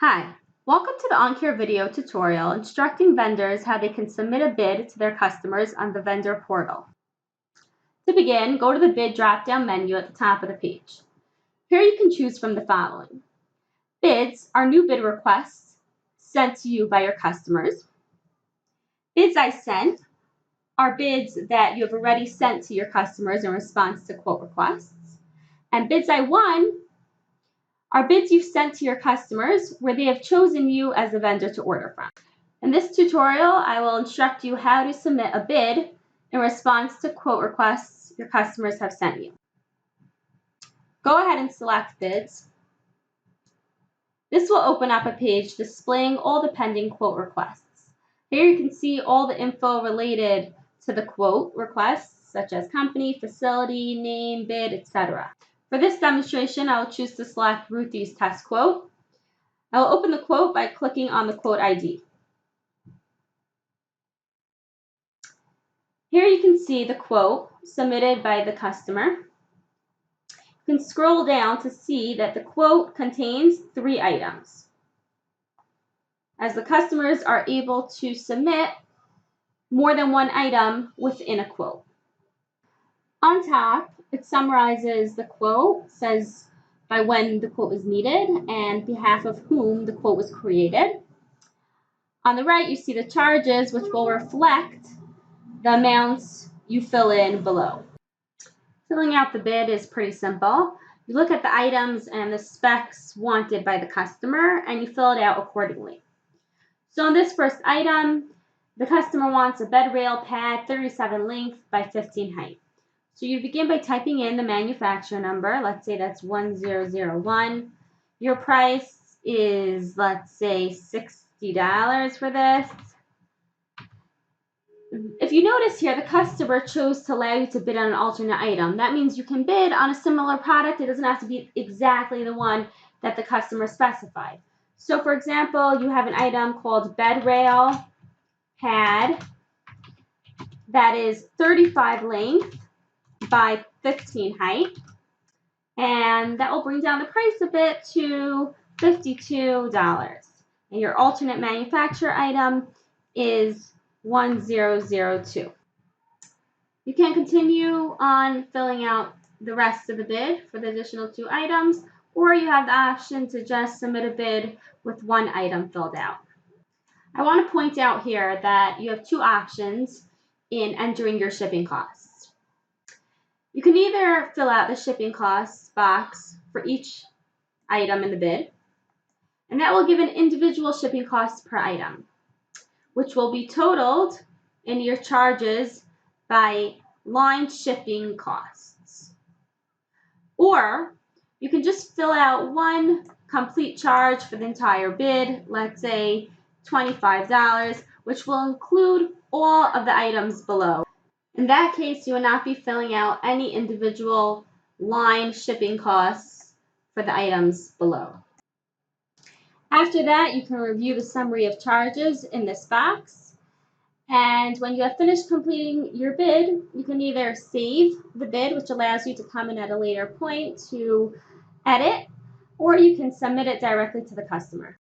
Hi, welcome to the OnCare video tutorial instructing vendors how they can submit a bid to their customers on the vendor portal. To begin, go to the bid drop-down menu at the top of the page. Here you can choose from the following. Bids are new bid requests sent to you by your customers. Bids I sent are bids that you have already sent to your customers in response to quote requests. And bids I won are bids you've sent to your customers where they have chosen you as the vendor to order from. In this tutorial, I will instruct you how to submit a bid in response to quote requests your customers have sent you. Go ahead and select bids. This will open up a page displaying all the pending quote requests. Here you can see all the info related to the quote requests, such as company, facility, name, bid, etc. For this demonstration, I will choose to select Ruthie's test quote. I will open the quote by clicking on the quote ID. Here you can see the quote submitted by the customer. You can scroll down to see that the quote contains 3 items, as the customers are able to submit more than one item within a quote. On top, it summarizes the quote, says by when the quote was needed and behalf of whom the quote was created. On the right, you see the charges, which will reflect the amounts you fill in below. Filling out the bid is pretty simple. You look at the items and the specs wanted by the customer and you fill it out accordingly. So in this first item, the customer wants a bed rail pad 37 length by 15 height. So you begin by typing in the manufacturer number. Let's say that's 1001. Your price is, let's say, $60 for this. If you notice here, the customer chose to allow you to bid on an alternate item. That means you can bid on a similar product. It doesn't have to be exactly the one that the customer specified. So for example, you have an item called bed rail pad that is 35 length by 15 height. And that will bring down the price a bit to $52. And your alternate manufacturer item is 1002. You can continue on filling out the rest of the bid for the additional 2 items, or you have the option to just submit a bid with 1 item filled out. I want to point out here that you have 2 options in entering your shipping costs. You can either fill out the shipping costs box for each item in the bid, and that will give an individual shipping cost per item, which will be totaled in your charges by line shipping costs. Or you can just fill out one complete charge for the entire bid, let's say $25, which will include all of the items below. In that case, you will not be filling out any individual line shipping costs for the items below. After that, you can review the summary of charges in this box. And when you have finished completing your bid, you can either save the bid, which allows you to come in at a later point to edit, or you can submit it directly to the customer.